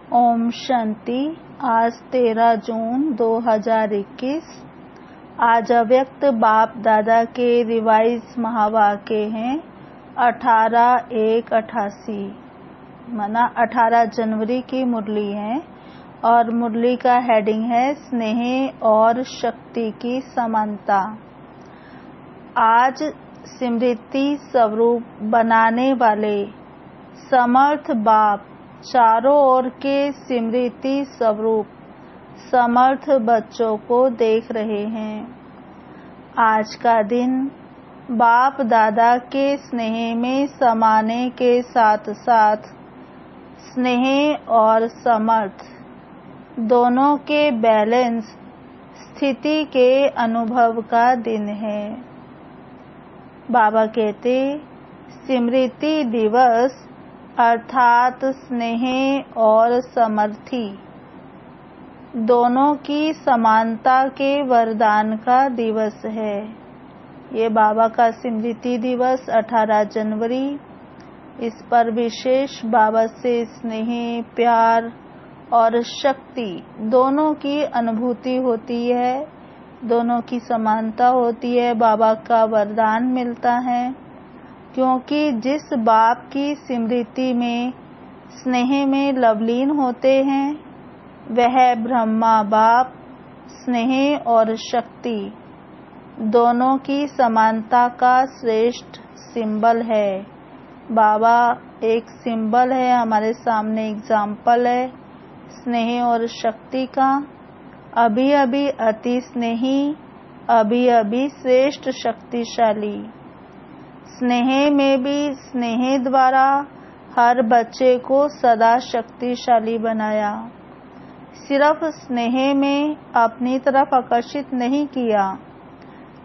ओम शांति। आज 13 जून 2021। आज अव्यक्त बाप दादा के रिवाइज महावाक्य हैं 18/1/88 माना 18 जनवरी की मुरली है और मुरली का हेडिंग है स्नेह और शक्ति की समानता। आज स्मृति स्वरूप बनाने वाले समर्थ बाप चारों ओर के स्मृति स्वरूप समर्थ बच्चों को देख रहे हैं। आज का दिन बाप दादा के स्नेह में समाने के साथ साथ स्नेह और समर्थ दोनों के बैलेंस स्थिति के अनुभव का दिन है। बाबा कहते स्मृति दिवस अर्थात स्नेह और समर्थी दोनों की समानता के वरदान का दिवस है। ये बाबा का स्मृति दिवस 18 जनवरी। इस पर विशेष बाबा से स्नेह, प्यार और शक्ति दोनों की अनुभूति होती है, दोनों की समानता होती है, बाबा का वरदान मिलता है। क्योंकि जिस बाप की स्मृति में स्नेह में लवलीन होते हैं वह ब्रह्मा बाप स्नेह और शक्ति दोनों की समानता का श्रेष्ठ सिंबल है। बाबा एक सिंबल है, हमारे सामने एग्जाम्पल है स्नेह और शक्ति का। अभी अभी अति स्नेही, अभी अभी श्रेष्ठ शक्तिशाली। स्नेह में भी स्नेह द्वारा हर बच्चे को सदा शक्तिशाली बनाया। सिर्फ स्नेह में अपनी तरफ आकर्षित नहीं किया,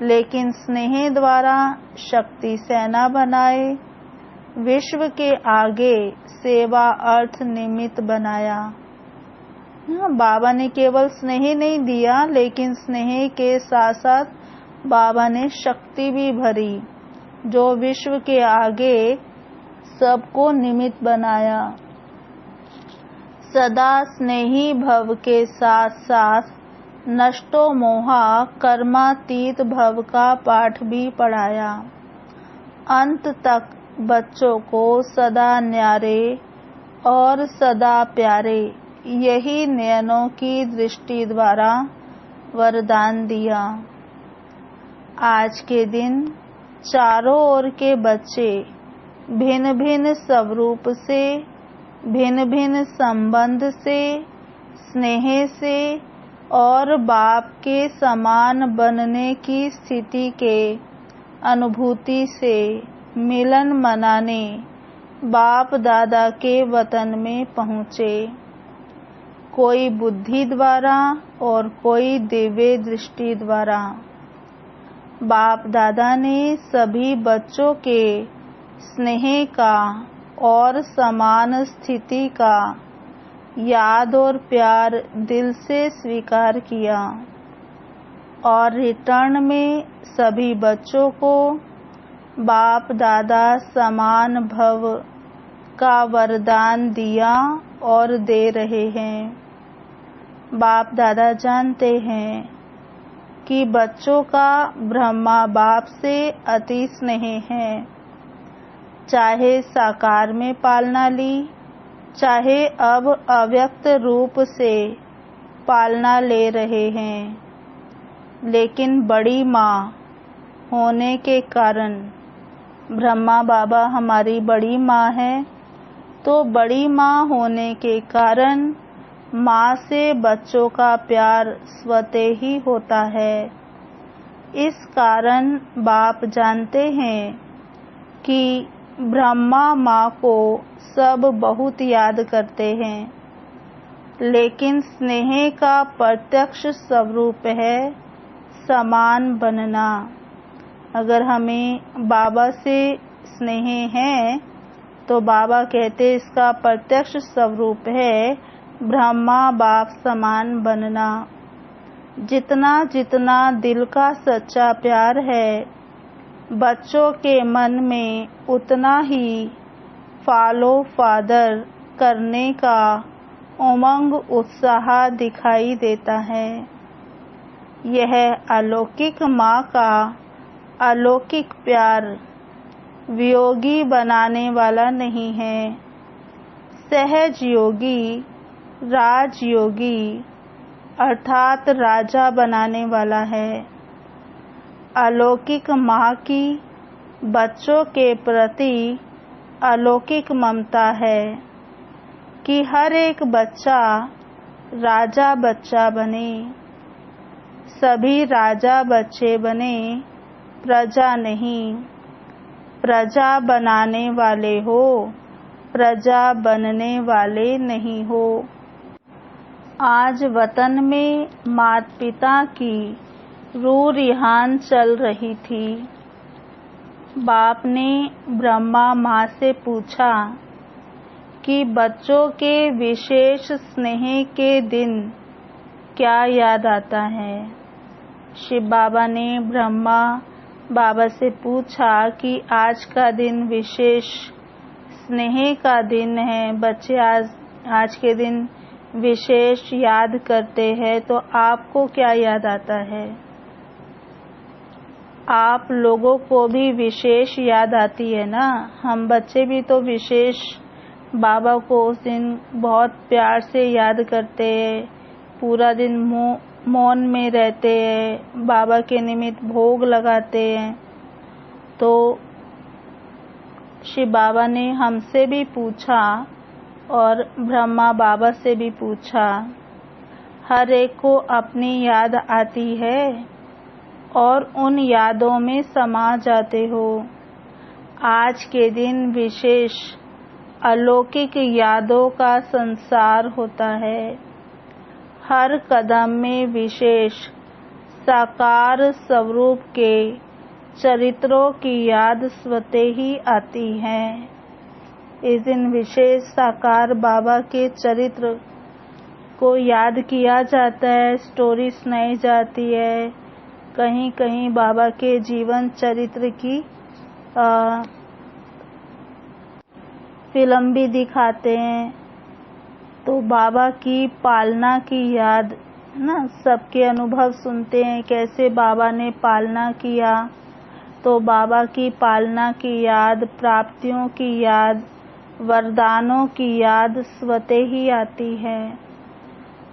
लेकिन स्नेह द्वारा शक्ति सेना बनाए, विश्व के आगे सेवा अर्थ निमित्त बनाया। बाबा ने केवल स्नेह नहीं दिया, लेकिन स्नेह के साथ साथ बाबा ने शक्ति भी भरी जो विश्व के आगे सबको निमित्त बनाया। सदा स्नेही भव के साथ साथ नष्टो मोहा कर्मातीत भव का पाठ भी पढ़ाया। अंत तक बच्चों को सदा न्यारे और सदा प्यारे यही नयनों की दृष्टि द्वारा वरदान दिया। आज के दिन चारों ओर के बच्चे भिन्न भिन्न स्वरूप से, भिन्न भिन्न संबंध से, स्नेह से और बाप के समान बनने की स्थिति के अनुभूति से मिलन मनाने बाप दादा के वतन में पहुँचे। कोई बुद्धि द्वारा और कोई दिव्य दृष्टि द्वारा। बाप दादा ने सभी बच्चों के स्नेह का और समान स्थिति का याद और प्यार दिल से स्वीकार किया और रिटर्न में सभी बच्चों को बाप दादा समान भव का वरदान दिया और दे रहे हैं। बाप दादा जानते हैं कि बच्चों का ब्रह्मा बाप से अति स्नेह है। चाहे साकार में पालना ली, चाहे अब अव्यक्त रूप से पालना ले रहे हैं, लेकिन बड़ी माँ होने के कारण ब्रह्मा बाबा हमारी बड़ी माँ है, तो बड़ी माँ होने के कारण माँ से बच्चों का प्यार स्वतः ही होता है। इस कारण बाप जानते हैं कि ब्रह्मा माँ को सब बहुत याद करते हैं, लेकिन स्नेह का प्रत्यक्ष स्वरूप है समान बनना। अगर हमें बाबा से स्नेह है तो बाबा कहते इसका प्रत्यक्ष स्वरूप है ब्रह्मा बाप समान बनना। जितना जितना दिल का सच्चा प्यार है बच्चों के मन में, उतना ही फॉलो फादर करने का उमंग उत्साह दिखाई देता है। यह अलौकिक माँ का अलौकिक प्यार वियोगी बनाने वाला नहीं है। सहज योगी, राजयोगी अर्थात राजा बनाने वाला है। अलौकिक माँ की बच्चों के प्रति अलौकिक ममता है कि हर एक बच्चा राजा बच्चा बने। सभी राजा बच्चे बने, प्रजा नहीं। प्रजा बनाने वाले हो, प्रजा बनने वाले नहीं हो। आज वतन में माता पिता की रूह रिहान चल रही थी। बाप ने ब्रह्मा माँ से पूछा कि बच्चों के विशेष स्नेह के दिन क्या याद आता है। शिव बाबा ने ब्रह्मा बाबा से पूछा कि आज का दिन विशेष स्नेह का दिन है, बच्चे आज के दिन विशेष याद करते हैं, तो आपको क्या याद आता है। आप लोगों को भी विशेष याद आती है ना। हम बच्चे भी तो विशेष बाबा को उस दिन बहुत प्यार से याद करते हैं, पूरा दिन मौन में रहते हैं, बाबा के निमित्त भोग लगाते हैं। तो शिव बाबा ने हमसे भी पूछा और ब्रह्मा बाबा से भी पूछा, हर एक को अपनी याद आती है और उन यादों में समा जाते हो। आज के दिन विशेष अलौकिक यादों का संसार होता है। हर कदम में विशेष साकार स्वरूप के चरित्रों की याद स्वतः ही आती है। इस दिन विशेष साकार बाबा के चरित्र को याद किया जाता है, स्टोरी सुनाई जाती है। कहीं कहीं बाबा के जीवन चरित्र की फिल्म भी दिखाते हैं। तो बाबा की पालना की याद ना, सबके अनुभव सुनते हैं कैसे बाबा ने पालना किया। तो बाबा की पालना की याद, प्राप्तियों की याद, वरदानों की याद स्वतः ही आती है।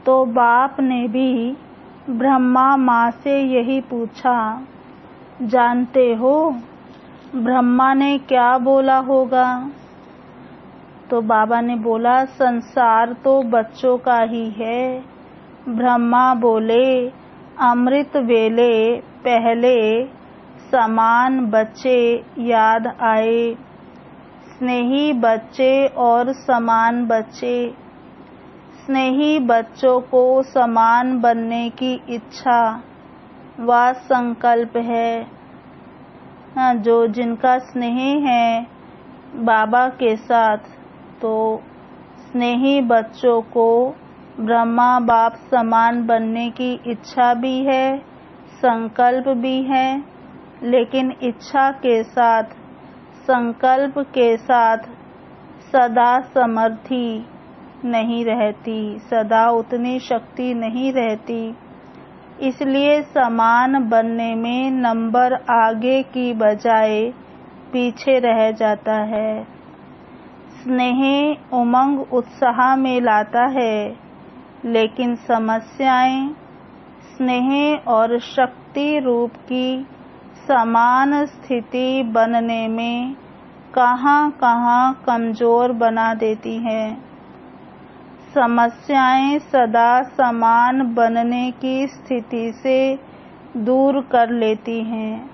तो बाप ने भी ब्रह्मा माँ से यही पूछा, जानते हो ब्रह्मा ने क्या बोला होगा। तो बाबा ने बोला, संसार तो बच्चों का ही है। ब्रह्मा बोले, अमृत वेले पहले समान बच्चे याद आए। स्नेही बच्चे और समान बच्चे। स्नेही बच्चों को समान बनने की इच्छा व संकल्प है। जो जिनका स्नेह है बाबा के साथ, तो स्नेही बच्चों को ब्रह्मा बाप समान बनने की इच्छा भी है, संकल्प भी है। लेकिन इच्छा के साथ, संकल्प के साथ सदा समर्थी नहीं रहती, सदा उतनी शक्ति नहीं रहती। इसलिए समान बनने में नंबर आगे की बजाय पीछे रह जाता है। स्नेह उमंग उत्साह में लाता है, लेकिन समस्याएं स्नेह और शक्ति रूप की समान स्थिति बनने में कहां कमजोर बना देती हैं। समस्याएं सदा समान बनने की स्थिति से दूर कर लेती हैं।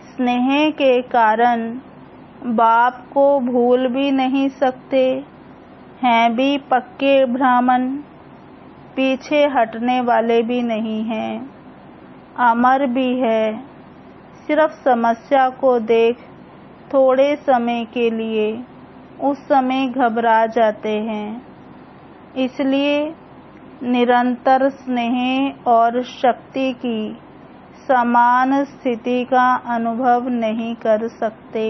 स्नेह के कारण बाप को भूल भी नहीं सकते, हैं भी पक्के ब्राह्मण, पीछे हटने वाले भी नहीं हैं, अमर भी है। सिर्फ समस्या को देख थोड़े समय के लिए उस समय घबरा जाते हैं। इसलिए निरंतर स्नेह और शक्ति की समान स्थिति का अनुभव नहीं कर सकते।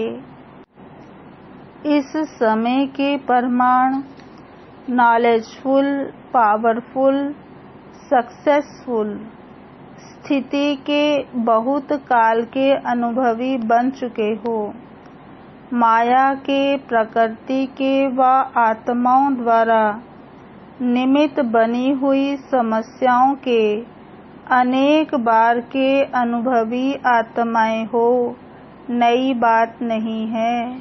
इस समय के प्रमाण नॉलेजफुल, पावरफुल, सक्सेसफुल स्थिति के बहुत काल के अनुभवी बन चुके हो। माया के, प्रकृति के व आत्माओं द्वारा निमित्त बनी हुई समस्याओं के अनेक बार के अनुभवी आत्माएं हो, नई बात नहीं है।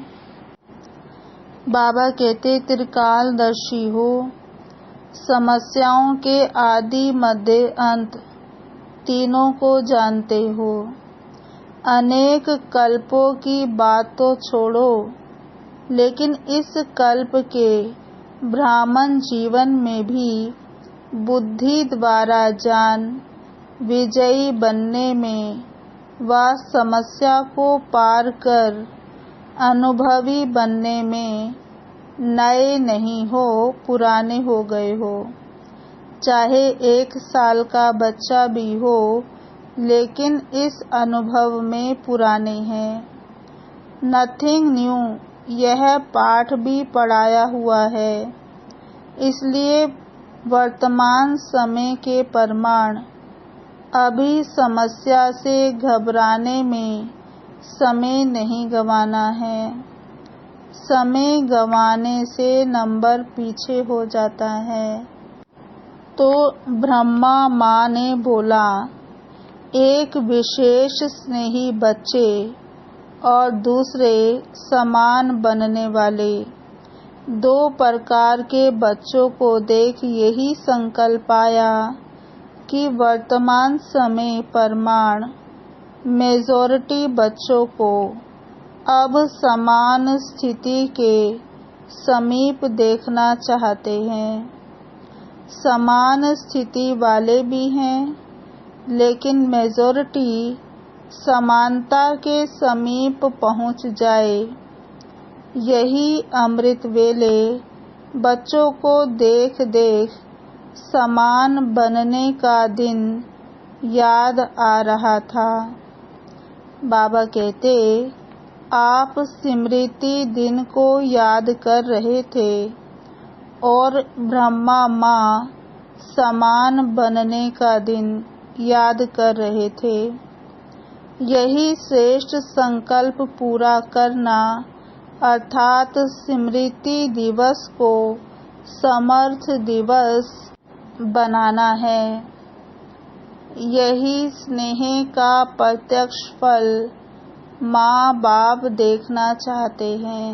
बाबा कहते त्रिकालदर्शी हो, समस्याओं के आदि मध्य अंत तीनों को जानते हो। अनेक कल्पों की बात तो छोड़ो, लेकिन इस कल्प के ब्राह्मण जीवन में भी बुद्धि द्वारा जान विजयी बनने में व समस्या को पार कर अनुभवी बनने में नए नहीं हो, पुराने हो गए हो। चाहे 1 साल का बच्चा भी हो, लेकिन इस अनुभव में पुराने हैं। नथिंग न्यू, यह पाठ भी पढ़ाया हुआ है। इसलिए वर्तमान समय के प्रमाण अभी समस्या से घबराने में समय नहीं गंवाना है। समय गंवाने से नंबर पीछे हो जाता है। तो ब्रह्मा माँ ने बोला, एक विशेष स्नेही बच्चे और दूसरे समान बनने वाले 2 प्रकार के बच्चों को देख यही संकल्प आया कि वर्तमान समय प्रमाण मेजॉरिटी बच्चों को अब समान स्थिति के समीप देखना चाहते हैं। समान स्थिति वाले भी हैं, लेकिन मेजॉरिटी समानता के समीप पहुंच जाए। यही अमृत वेले बच्चों को देख देख समान बनने का दिन याद आ रहा था। बाबा कहते, आप स्मृति दिन को याद कर रहे थे और ब्रह्मा माँ समान बनने का दिन याद कर रहे थे। यही श्रेष्ठ संकल्प पूरा करना अर्थात स्मृति दिवस को समर्थ दिवस बनाना है। यही स्नेह का प्रत्यक्ष फल माँ बाप देखना चाहते हैं।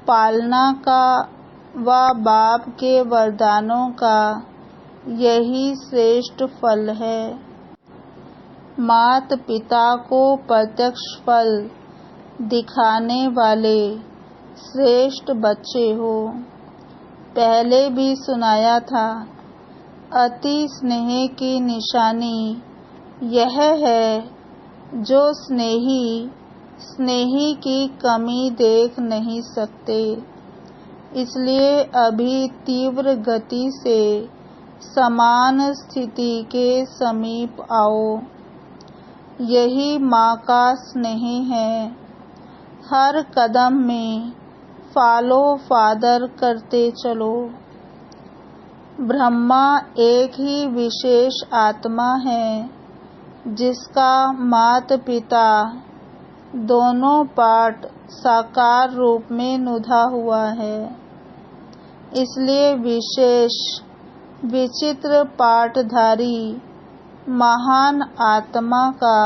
पालना का व बाप के वरदानों का यही श्रेष्ठ फल है। माता पिता को प्रत्यक्ष फल दिखाने वाले श्रेष्ठ बच्चे हो। पहले भी सुनाया था, अति स्नेह की निशानी यह है जो स्नेही की कमी देख नहीं सकते। इसलिए अभी तीव्र गति से समान स्थिति के समीप आओ। यही माँ का स्नेह है। हर कदम में फॉलो फादर करते चलो। ब्रह्मा एक ही विशेष आत्मा है जिसका माता पिता दोनों पार्ट साकार रूप में नुधा हुआ है। इसलिए विशेष विचित्र पाठधारी महान आत्मा का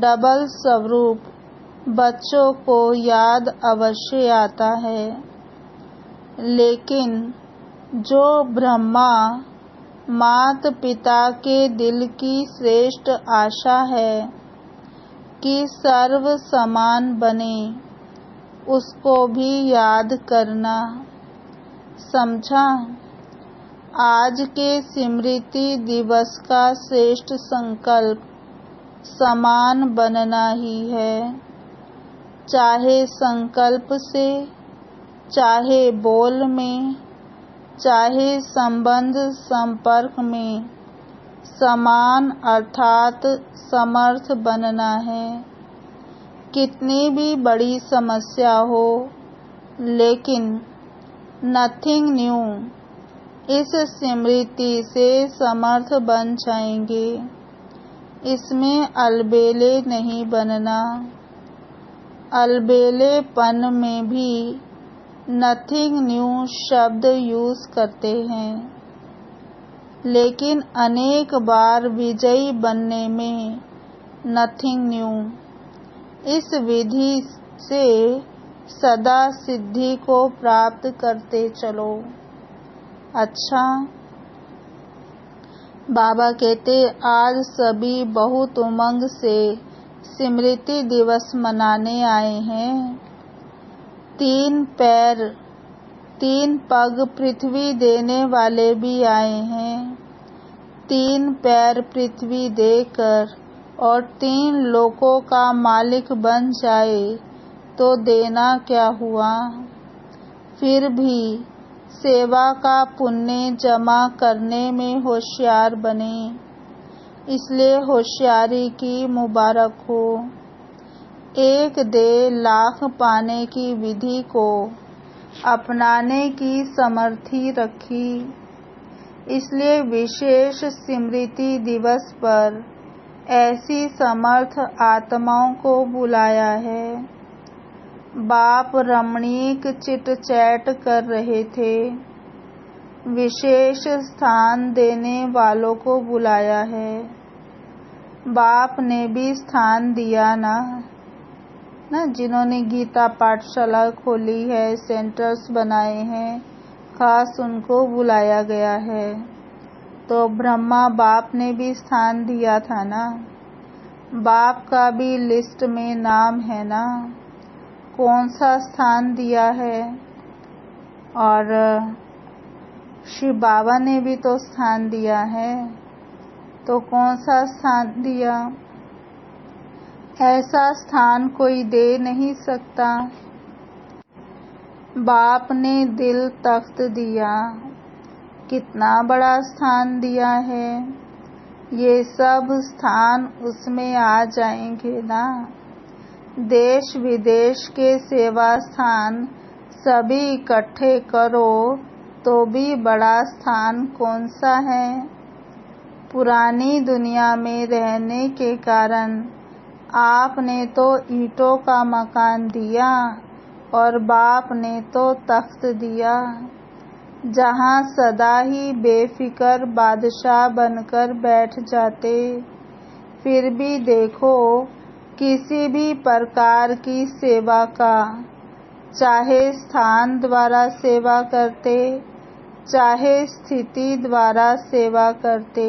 डबल स्वरूप बच्चों को याद अवश्य आता है। लेकिन जो ब्रह्मा माता पिता के दिल की श्रेष्ठ आशा है कि सर्व समान बने, उसको भी याद करना। समझा? आज के स्मृति दिवस का श्रेष्ठ संकल्प समान बनना ही है। चाहे संकल्प से, चाहे बोल में, चाहे संबंध संपर्क में, समान अर्थात समर्थ बनना है। कितनी भी बड़ी समस्या हो, लेकिन नथिंग न्यू। इस स्मृति से समर्थ बन जाएंगे। इसमें अलबेले नहीं बनना। अलबेलेपन में भी नथिंग न्यू शब्द यूज करते हैं, लेकिन अनेक बार विजयी बनने में नथिंग न्यू। इस विधि से सदा सिद्धि को प्राप्त करते चलो। अच्छा, बाबा कहते आज सभी बहुत उमंग से स्मृति दिवस मनाने आए हैं। 3 पैर 3 पग पृथ्वी देने वाले भी आए हैं। 3 पैर पृथ्वी देकर और 3 लोकों का मालिक बन जाए तो देना क्या हुआ। फिर भी सेवा का पुण्य जमा करने में होशियार बने, इसलिए होशियारी की मुबारक हो। एक दे लाख पाने की विधि को अपनाने की समर्थी रखी, इसलिए विशेष स्मृति दिवस पर ऐसी समर्थ आत्माओं को बुलाया है। बाप रमणीक चिट चैट कर रहे थे। विशेष स्थान देने वालों को बुलाया है। बाप ने भी स्थान दिया ना, जिन्होंने गीता पाठशाला खोली है, सेंटर्स बनाए हैं, खास उनको बुलाया गया है। तो ब्रह्मा बाप ने भी स्थान दिया था ना। बाप का भी लिस्ट में नाम है ना, कौन सा स्थान दिया है। और शिव बाबा ने भी तो स्थान दिया है, तो कौन सा स्थान दिया। ऐसा स्थान कोई दे नहीं सकता। बाप ने दिल तख्त दिया, कितना बड़ा स्थान दिया है। ये सब स्थान उसमें आ जाएंगे ना। देश विदेश के सेवा स्थान सभी इकट्ठे करो तो भी बड़ा स्थान कौन सा है। पुरानी दुनिया में रहने के कारण आपने तो ईंटों का मकान दिया और बाप ने तो तख्त दिया, जहाँ सदा ही बेफिक्र बादशाह बनकर बैठ जाते। फिर भी देखो, किसी भी प्रकार की सेवा का, चाहे स्थान द्वारा सेवा करते, चाहे स्थिति द्वारा सेवा करते,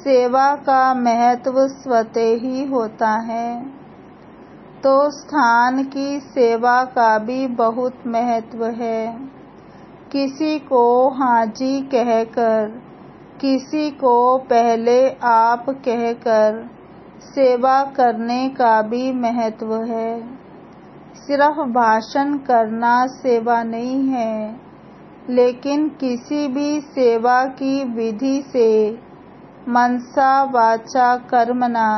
सेवा का महत्व स्वतः ही होता है। तो स्थान की सेवा का भी बहुत महत्व है। किसी को हाजी कहकर, किसी को पहले आप कहकर सेवा करने का भी महत्व है। सिर्फ भाषण करना सेवा नहीं है, लेकिन किसी भी सेवा की विधि से मनसा वाचा कर्मणा,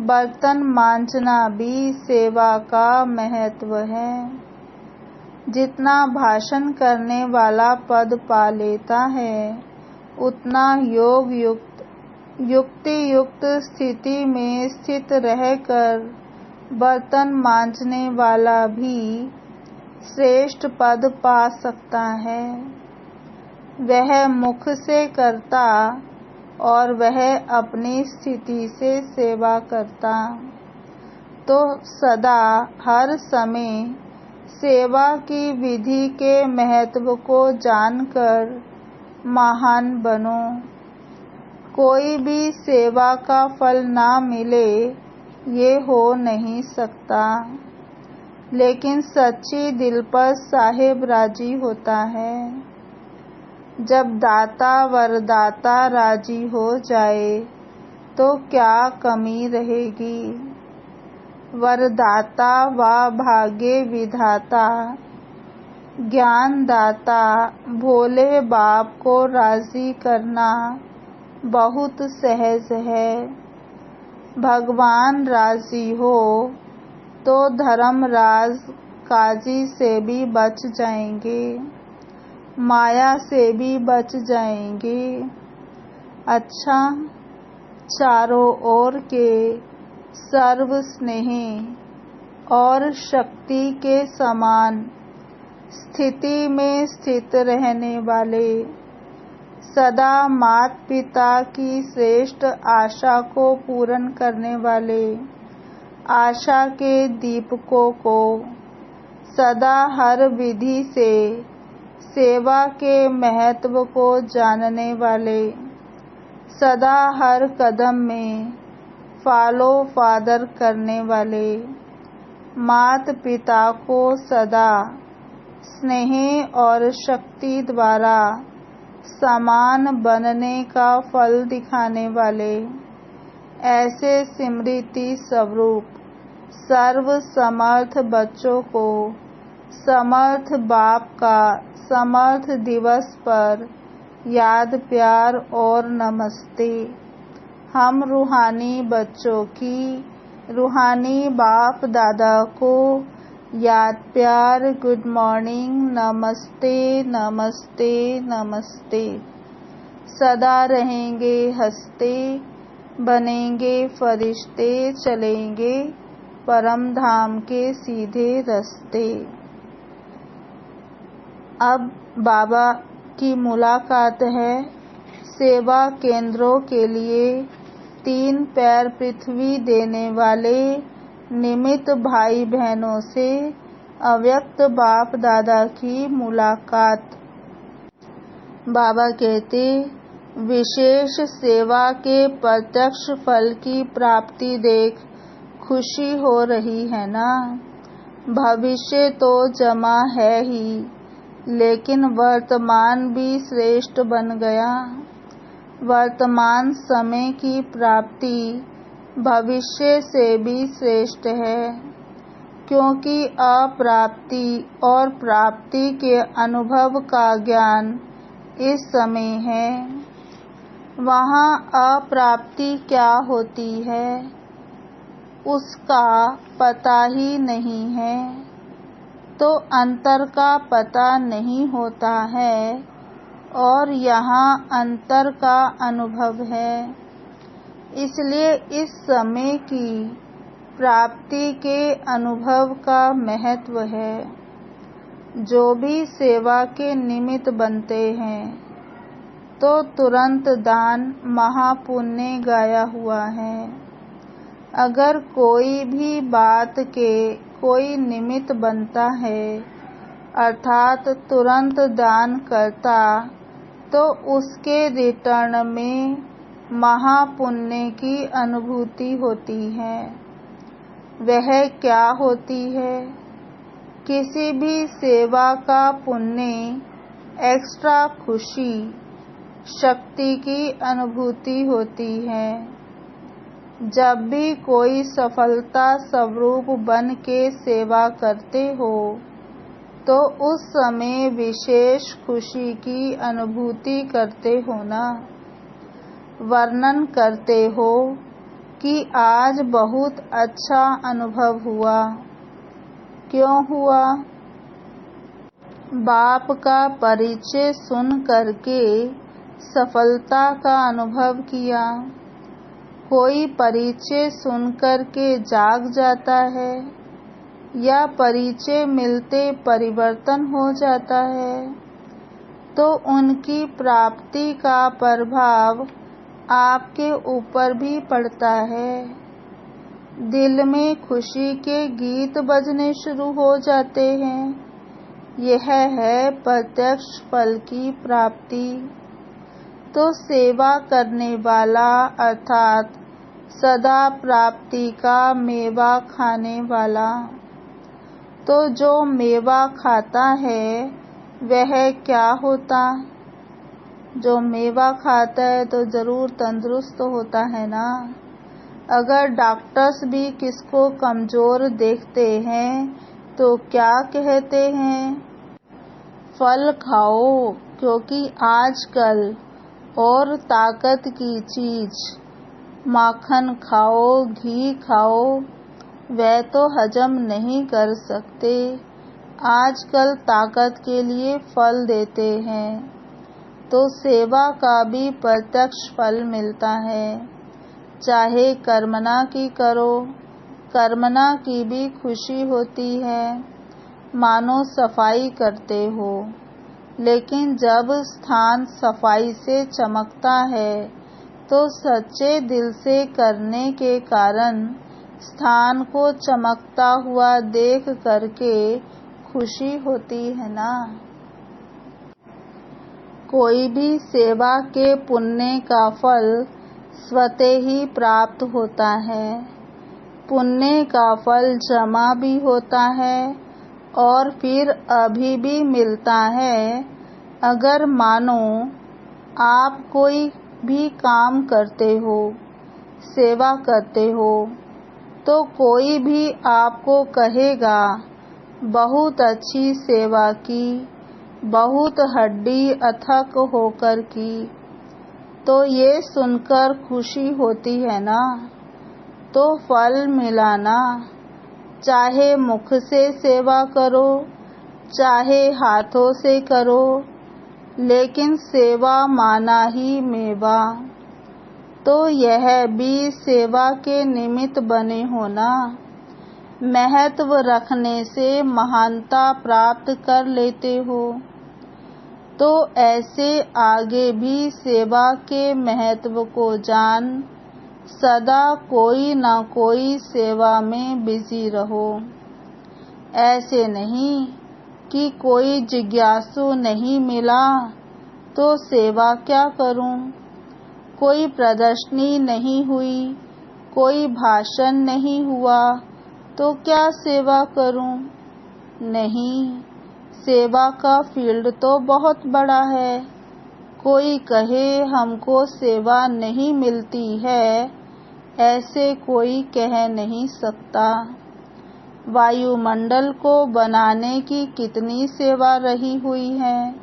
बर्तन मांजना भी सेवा का महत्व है। जितना भाषण करने वाला पद पा लेता है, उतना योग युक्ति युक्त स्थिति में स्थित रहकर बर्तन मांजने वाला भी श्रेष्ठ पद पा सकता है। वह मुख से करता और वह अपनी स्थिति से सेवा करता, तो सदा हर समय सेवा की विधि के महत्व को जानकर महान बनो। कोई भी सेवा का फल ना मिले, ये हो नहीं सकता, लेकिन सच्ची दिल पर साहेब राजी होता है। जब दाता वरदाता राजी हो जाए तो क्या कमी रहेगी। वरदाता व भाग्य विधाता, ज्ञानदाता भोले बाप को राजी करना बहुत सहज है। भगवान राजी हो तो धर्मराज काजी से भी बच जाएंगे, माया से भी बच जाएंगे। अच्छा, चारों ओर के सर्व स्नेही और शक्ति के समान स्थिति में स्थित रहने वाले, सदा माता पिता की श्रेष्ठ आशा को पूर्ण करने वाले आशा के दीपकों को, सदा हर विधि से सेवा के महत्व को जानने वाले, सदा हर कदम में फॉलो फादर करने वाले, माता पिता को सदा स्नेह और शक्ति द्वारा समान बनने का फल दिखाने वाले, ऐसे स्मृति स्वरूप सर्व समर्थ बच्चों को समर्थ बाप का समर्थ दिवस पर याद, प्यार और नमस्ते। हम रूहानी बच्चों की रूहानी बाप दादा को याद, प्यार, गुड मॉर्निंग, नमस्ते नमस्ते नमस्ते। सदा रहेंगे हंसते, बनेंगे फरिश्ते, चलेंगे परम धाम के सीधे रास्ते। अब बाबा की मुलाकात है। सेवा केंद्रों के लिए 3 पैर पृथ्वी देने वाले निमित्त भाई बहनों से अव्यक्त बाप दादा की मुलाकात। बाबा कहते, विशेष सेवा के प्रत्यक्ष फल की प्राप्ति देख खुशी हो रही है ना। भविष्य तो जमा है ही, लेकिन वर्तमान भी श्रेष्ठ बन गया। वर्तमान समय की प्राप्ति भविष्य से भी श्रेष्ठ है, क्योंकि अप्राप्ति और प्राप्ति के अनुभव का ज्ञान इस समय है। वहाँ अप्राप्ति क्या होती है उसका पता ही नहीं है, तो अंतर का पता नहीं होता है, और यहाँ अंतर का अनुभव है। इसलिए इस समय की प्राप्ति के अनुभव का महत्व है। जो भी सेवा के निमित्त बनते हैं तो तुरंत दान महापुण्य गाया हुआ है। अगर कोई भी बात के कोई निमित्त बनता है, अर्थात तुरंत दान करता, तो उसके रिटर्न में महापुण्य की अनुभूति होती है। वह क्या होती है? किसी भी सेवा का पुण्य, एक्स्ट्रा खुशी, शक्ति की अनुभूति होती है। जब भी कोई सफलता स्वरूप बन के सेवा करते हो, तो उस समय विशेष खुशी की अनुभूति करते हो ना। वर्णन करते हो कि आज बहुत अच्छा अनुभव हुआ। क्यों हुआ? बाप का परिचय सुन करके सफलता का अनुभव किया। कोई परिचय सुन करके जाग जाता है, या परिचय मिलते परिवर्तन हो जाता है, तो उनकी प्राप्ति का प्रभाव आपके ऊपर भी पड़ता है। दिल में खुशी के गीत बजने शुरू हो जाते हैं। यह है प्रत्यक्ष फल की प्राप्ति। तो सेवा करने वाला अर्थात सदा प्राप्ति का मेवा खाने वाला, तो जो मेवा खाता है वह क्या होता? जो मेवा खाता है तो जरूर तंदुरुस्त होता है ना। अगर डॉक्टर्स भी किसको कमजोर देखते हैं तो क्या कहते हैं? फल खाओ, क्योंकि आजकल और ताकत की चीज माखन खाओ, घी खाओ, वह तो हजम नहीं कर सकते, आजकल ताकत के लिए फल देते हैं, तो सेवा का भी प्रत्यक्ष फल मिलता है। चाहे कर्मणा की करो, कर्मणा की भी खुशी होती है, मानो सफाई करते हो। लेकिन जब स्थान सफाई से चमकता है, तो सच्चे दिल से करने के कारण स्थान को चमकता हुआ देख करके खुशी होती है ना। कोई भी सेवा के पुण्य का फल स्वतः ही प्राप्त होता है। पुण्य का फल जमा भी होता है और फिर अभी भी मिलता है। अगर मानो आप कोई भी काम करते हो, सेवा करते हो, तो कोई भी आपको कहेगा बहुत अच्छी सेवा की, बहुत हड्डी अथक होकर की, तो ये सुनकर खुशी होती है ना। तो फल मिला ना। चाहे मुख से सेवा करो, चाहे हाथों से करो, लेकिन सेवा माना ही मेवा। तो यह भी सेवा के निमित्त बने हो ना। महत्व रखने से महानता प्राप्त कर लेते हो। तो ऐसे आगे भी सेवा के महत्व को जान सदा कोई न कोई सेवा में बिजी रहो। ऐसे नहीं कि कोई जिज्ञासु नहीं मिला तो सेवा क्या करूं, कोई प्रदर्शनी नहीं हुई, कोई भाषण नहीं हुआ तो क्या सेवा करूं। नहीं, सेवा का फील्ड तो बहुत बड़ा है। कोई कहे हमको सेवा नहीं मिलती है, ऐसे कोई कह नहीं सकता। वायुमंडल को बनाने की कितनी सेवा रही हुई है,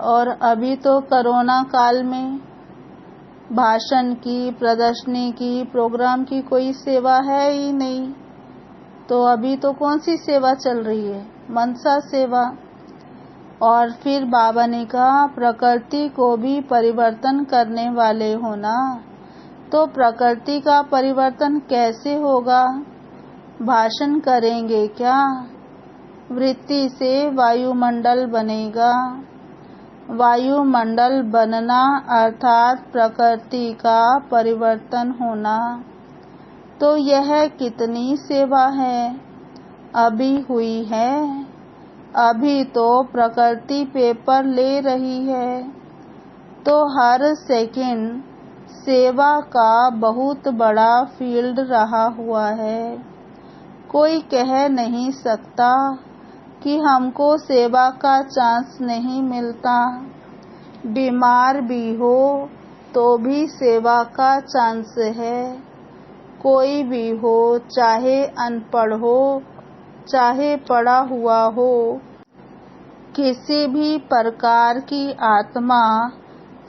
और अभी तो कोरोना काल में भाषण की, प्रदर्शनी की, प्रोग्राम की कोई सेवा है ही नहीं। तो अभी तो कौन सी सेवा चल रही है? मनसा सेवा। और फिर बाबा ने कहा प्रकृति को भी परिवर्तन करने वाले हो ना। तो प्रकृति का परिवर्तन कैसे होगा? भाषण करेंगे क्या? वृत्ति से वायुमंडल बनेगा। वायुमंडल बनना अर्थात प्रकृति का परिवर्तन होना। तो यह कितनी सेवा है, अभी हुई है। अभी तो प्रकृति पेपर ले रही है। तो हर सेकंड सेवा का बहुत बड़ा फील्ड रहा हुआ है। कोई कह नहीं सकता कि हमको सेवा का चांस नहीं मिलता। बीमार भी हो तो भी सेवा का चांस है। कोई भी हो, चाहे अनपढ़ हो, चाहे पढ़ा हुआ हो, किसी भी प्रकार की आत्मा,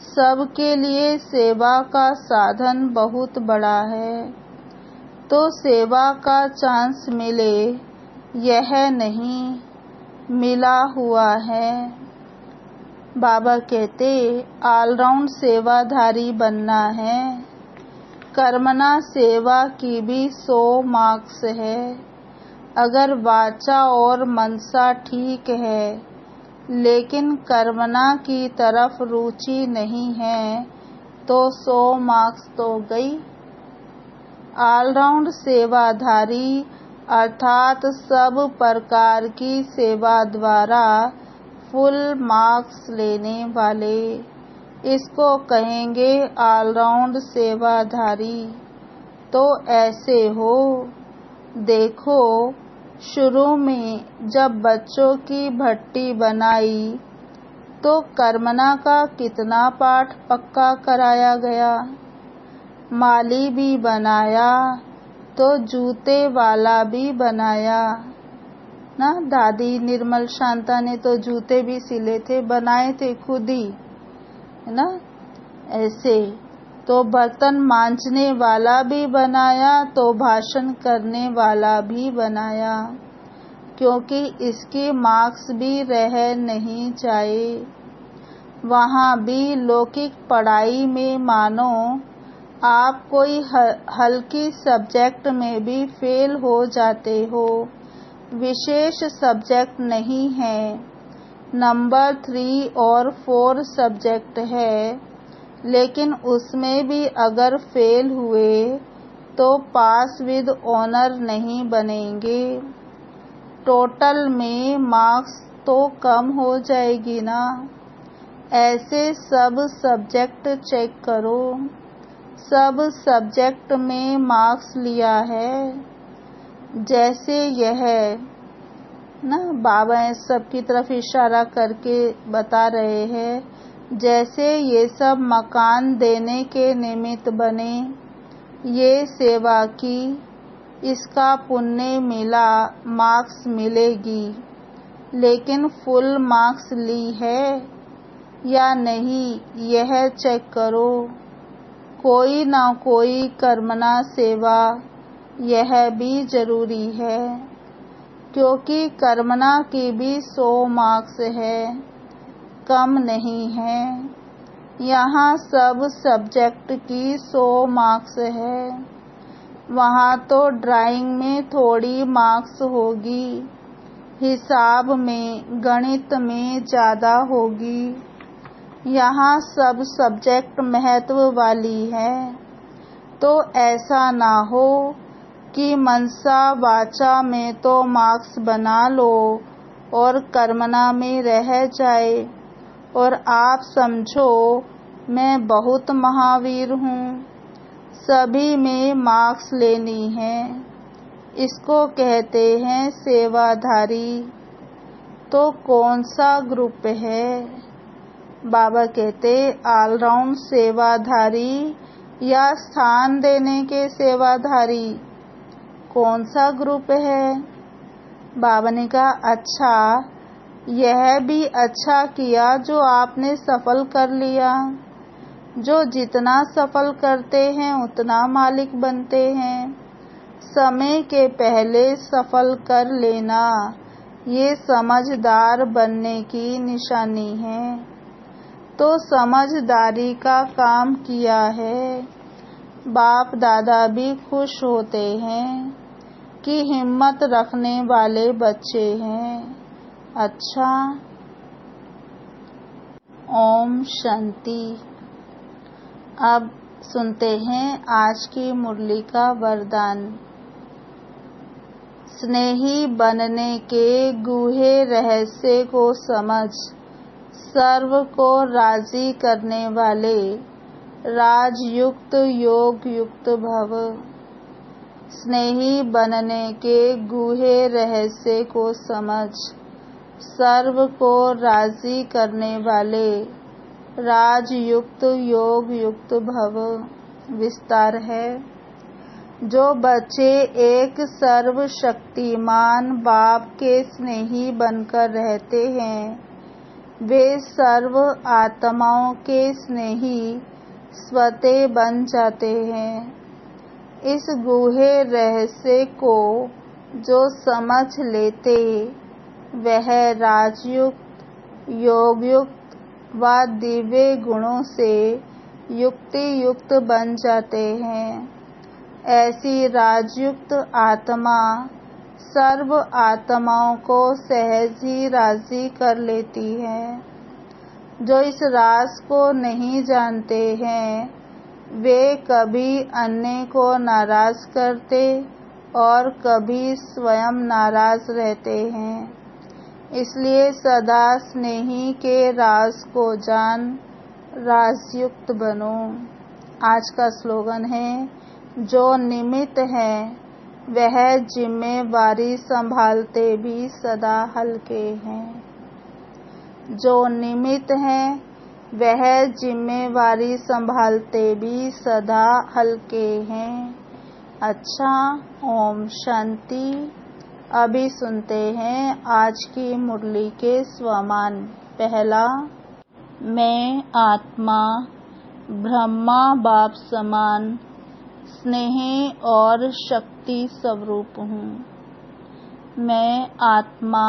सबके लिए सेवा का साधन बहुत बड़ा है। तो सेवा का चांस मिले यह नहीं, मिला हुआ है। बाबा कहते ऑलराउंड सेवाधारी बनना है। कर्मणा सेवा की भी 100 मार्क्स है। अगर वाचा और मनसा ठीक है, लेकिन कर्मणा की तरफ रुचि नहीं है, तो 100 मार्क्स तो गई। ऑलराउंड सेवाधारी अर्थात सब प्रकार की सेवा द्वारा फुल मार्क्स लेने वाले, इसको कहेंगे ऑलराउंड सेवाधारी। तो ऐसे हो। देखो, शुरू में जब बच्चों की भट्टी बनाई तो कर्मणा का कितना पाठ पक्का कराया गया। माली भी बनाया तो जूते वाला भी बनाया ना। दादी निर्मल शांता ने तो जूते भी सिले थे, बनाए थे खुद ही, है ना। ऐसे तो बर्तन मांजने वाला भी बनाया, तो भाषण करने वाला भी बनाया। क्योंकि इसकी मार्क्स भी रह नहीं जाए। वहाँ भी लौकिक पढ़ाई में मानो आप कोई हल्की सब्जेक्ट में भी फेल हो जाते हो, विशेष सब्जेक्ट नहीं है, नंबर 3 और 4 सब्जेक्ट है, लेकिन उसमें भी अगर फेल हुए तो पास विद ऑनर नहीं बनेंगे। टोटल में मार्क्स तो कम हो जाएगी ना। ऐसे सब सब्जेक्ट चेक करो, सब सब्जेक्ट में मार्क्स लिया है। जैसे यह ना, बाबा सबकी तरफ इशारा करके बता रहे हैं, जैसे ये सब मकान देने के निमित्त बने, ये सेवा की, इसका पुण्य मिला, मार्क्स मिलेगी, लेकिन फुल मार्क्स ली है या नहीं यह चेक करो। कोई ना कोई कर्मणा सेवा यह भी जरूरी है, क्योंकि कर्मणा की भी 100 मार्क्स है, कम नहीं है। यहाँ सब सब्जेक्ट की 100 मार्क्स है, वहाँ तो ड्राइंग में थोड़ी मार्क्स होगी, हिसाब में, गणित में ज़्यादा होगी। यहाँ सब सब्जेक्ट महत्व वाली है, तो ऐसा ना हो कि मनसा वाचा में तो मार्क्स बना लो और कर्मणा में रह जाए और आप समझो मैं बहुत महावीर हूँ, सभी में मार्क्स लेनी है। इसको कहते हैं सेवाधारी। तो कौन सा ग्रुप है? बाबा कहते ऑलराउंड सेवाधारी या स्थान देने के सेवाधारी। कौन सा ग्रुप है? बाबा ने कहा अच्छा, यह भी अच्छा किया जो आपने सफल कर लिया। जो जितना सफल करते हैं उतना मालिक बनते हैं। समय के पहले सफल कर लेना, ये समझदार बनने की निशानी है। तो समझदारी का काम किया है। बाप दादा भी खुश होते हैं कि हिम्मत रखने वाले बच्चे हैं। अच्छा, ओम शांति। अब सुनते हैं आज की मुरली का वरदान। स्नेही बनने के गूढ़े रहस्य को समझ, सर्व को राजी करने वाले राजयुक्त योग युक्त भव। स्नेही बनने के गूढ़े रहस्य को समझ, सर्व को राजी करने वाले राजयुक्त योग युक्त भव। विस्तार है। जो बच्चे एक सर्वशक्तिमान बाप के स्नेही बनकर रहते हैं, वे सर्व आत्माओं के स्नेही स्वतः बन जाते हैं। इस गूढ़े रहस्य को जो समझ लेते, वह राजयुक्त, योगयुक्त व दिव्य गुणों से युक्ति युक्त बन जाते हैं। ऐसी राजयुक्त आत्मा सर्व आत्माओं को सहज ही राजी कर लेती है। जो इस राज को नहीं जानते हैं, वे कभी अन्य को नाराज करते और कभी स्वयं नाराज रहते हैं। इसलिए सदा स्नेही के राज को जान, राजयुक्त बनो। आज का स्लोगन है, जो निमित्त है वह जिम्मेवारी संभालते भी सदा हल्के हैं। जो निमित्त है वह जिम्मेवारी संभालते भी सदा हल्के हैं। अच्छा, ओम शांति। अभी सुनते हैं आज की मुरली के स्वमान। पहला, मैं आत्मा ब्रह्मा बाप समान स्नेह और शक्ति स्वरूप हूँ। मैं आत्मा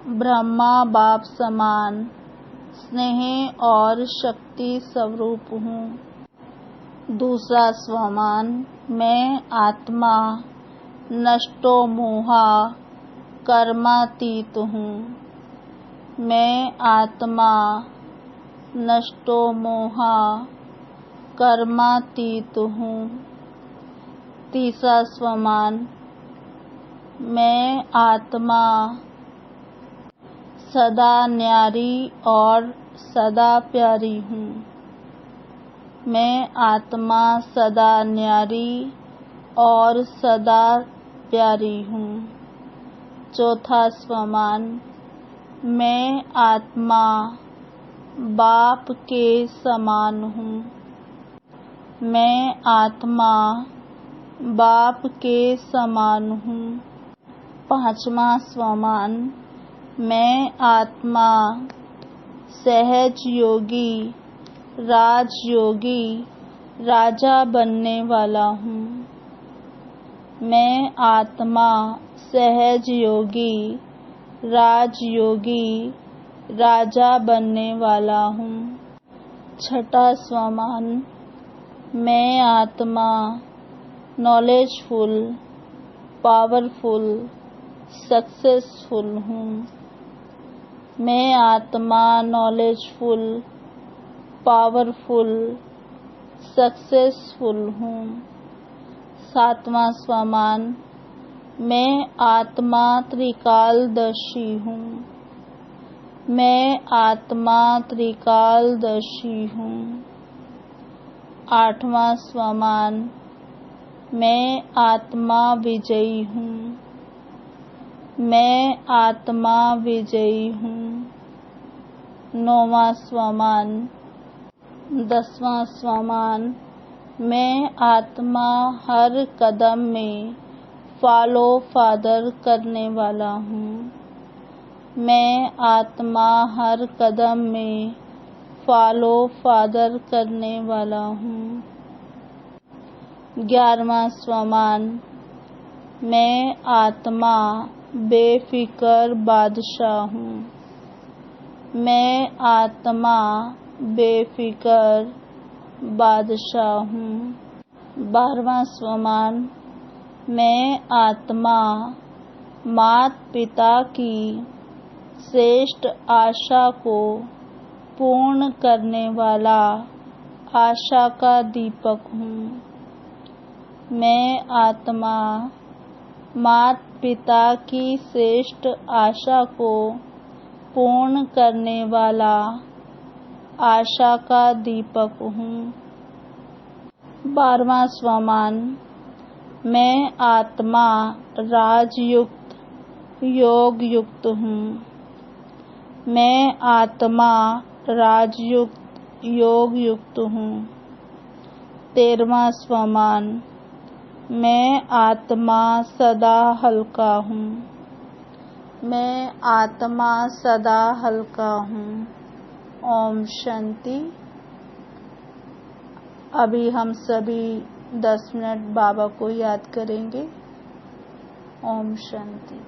ब्रह्मा बाप समान स्नेह और शक्ति स्वरूप हूँ। दूसरा स्वमान, मैं आत्मा नष्टो मोहा कर्मातीत हूँ। मैं आत्मा नष्टो मोहा कर्मातीत हूँ। तीसरा स्वमान, मैं आत्मा सदा न्यारी और सदा प्यारी हूँ। मैं आत्मा सदा न्यारी और सदा प्यारी हूँ। चौथा स्वमान, मैं आत्मा बाप के समान हूँ। मैं आत्मा बाप के समान हूँ। पांचवा स्वमान, मैं आत्मा सहज योगी राजयोगी राजा बनने वाला हूँ। मैं आत्मा सहज योगी राजयोगी राजा बनने वाला हूँ। छठा स्वमान, मैं आत्मा नॉलेजफुल पावरफुल सक्सेसफुल हूँ। मैं आत्मा नॉलेजफुल पावरफुल सक्सेसफुल हूँ। सातवां स्वमान, मैं आत्मा त्रिकालदर्शी हूँ। मैं आत्मा त्रिकालदर्शी हूँ। आठवां स्वमान, मैं आत्मा विजयी हूँ। मैं आत्मा विजयी हूँ। नौवां स्वमान, 10वां स्वमान, मैं आत्मा हर कदम में फॉलो फादर करने वाला हूँ। मैं आत्मा हर कदम में फॉलो फादर करने वाला हूँ। 11वां स्वमान, मैं आत्मा बेफिक्र बादशाह हूँ। मैं आत्मा बेफिक्र बादशाह हूँ। 12वां स्वमान, मैं आत्मा माता पिता की श्रेष्ठ आशा को पूर्ण करने वाला आशा का दीपक हूँ। मैं आत्मा माता पिता की श्रेष्ठ आशा को पूर्ण करने वाला आशा का दीपक हूँ। 12वां स्वमान, मैं आत्मा राजयुक्त योग युक्त हूँ। मैं आत्मा राजयुक्त योग युक्त हूँ। 13वां स्वमान, मैं आत्मा सदा हल्का हूँ। मैं आत्मा सदा हल्का हूँ। ओम शांति। अभी हम सभी 10 मिनट बाबा को याद करेंगे। ओम शांति।